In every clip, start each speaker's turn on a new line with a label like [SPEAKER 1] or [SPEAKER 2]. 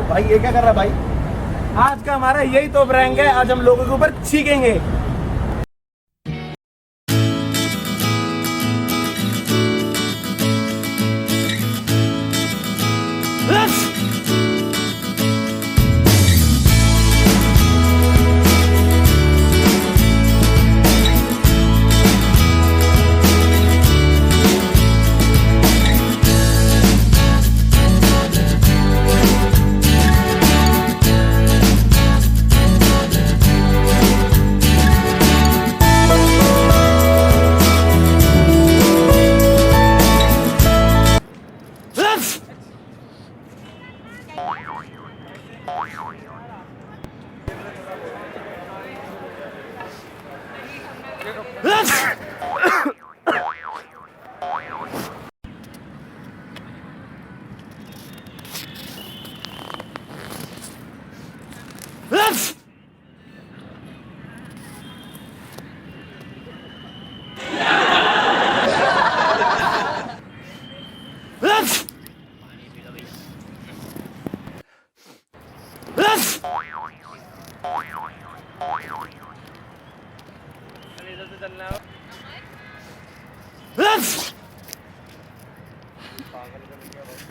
[SPEAKER 1] भाई ये क्या कर रहा है भाई? आज का हमारा यही तो प्रैंक है, आज हम लोगों के ऊपर छीकेंगे।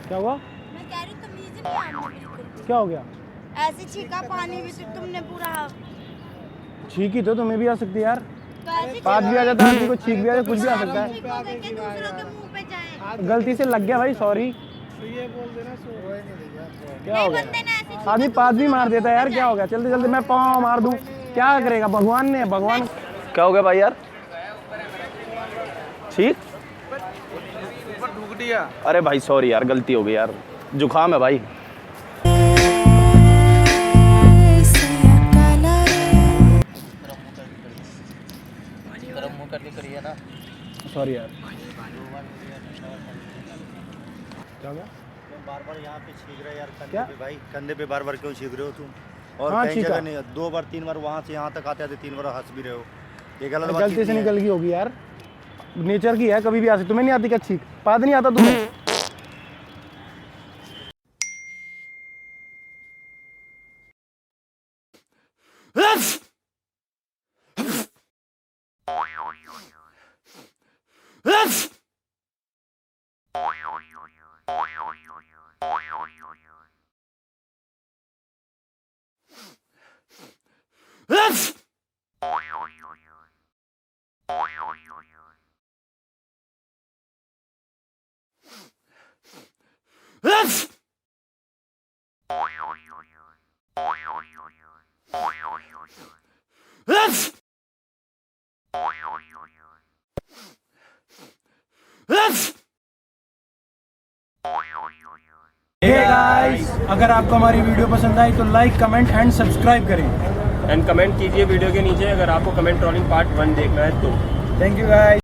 [SPEAKER 1] क्या हुआ?
[SPEAKER 2] मैं कह रही हूँ तमीज़ नहीं आ रही बिल्कुल।
[SPEAKER 1] क्या हो गया?
[SPEAKER 2] ऐसे छीका पानी भी तो तुमने पूरा।
[SPEAKER 1] छींकी तो तुम्हें भी आ सकती है यार,
[SPEAKER 2] तो ऐसे
[SPEAKER 1] पाद भी आ जाता है, को छींक भी आ जाता, कुछ भी आ सकता है।
[SPEAKER 2] छीकोगे कि दूसरों के मुंह पे जाए।
[SPEAKER 1] गलती से लग गया भाई, सॉरी।
[SPEAKER 3] ये बोल देना
[SPEAKER 1] क्या हो
[SPEAKER 2] नहीं
[SPEAKER 1] गया?
[SPEAKER 2] बंदे ने ऐसे छीका
[SPEAKER 1] आदमी पाद भी मार देता है यार, क्या हो गया? जल्दी जल्दी मैं पाँव मार दूं, क्या करेगा भगवान ने? भगवान क्या हो गया भाई यार? ठीक
[SPEAKER 3] ऊपर ढूक दिया।
[SPEAKER 1] अरे भाई सॉरी यार, गलती हो गई यार, जुकाम है भाई।
[SPEAKER 3] गरम मुंह करके करिए ना।
[SPEAKER 1] सॉरी यार। क्या हो गया?
[SPEAKER 3] बार बार यहाँ पे छींक रहे यार कंधे
[SPEAKER 1] क्या?
[SPEAKER 3] पे भाई, कंधे पे बार बार क्यों छींक रहे हो तुम? और
[SPEAKER 1] हाँ,
[SPEAKER 3] कई
[SPEAKER 1] छींका।
[SPEAKER 3] जगह नहीं, 2 बार 3 बार वहाँ से यहाँ तक आते आते 3 बार हंस भी रहे हो। ये गलत बात
[SPEAKER 1] गलती से
[SPEAKER 3] कितनी है?
[SPEAKER 1] निकल गई होगी यार, नेचर की है, कभी भी आ सकती। तुम्हें नहीं आती क्या छींक? पाद नहीं आता तुम्हें? हे गाइस, अगर आपको हमारी वीडियो पसंद आई तो लाइक, कमेंट एंड सब्सक्राइब करें।
[SPEAKER 4] एंड कमेंट कीजिए वीडियो के नीचे अगर आपको कमेंट ट्रोलिंग पार्ट 1 देखना है तो।
[SPEAKER 1] Thank you guys.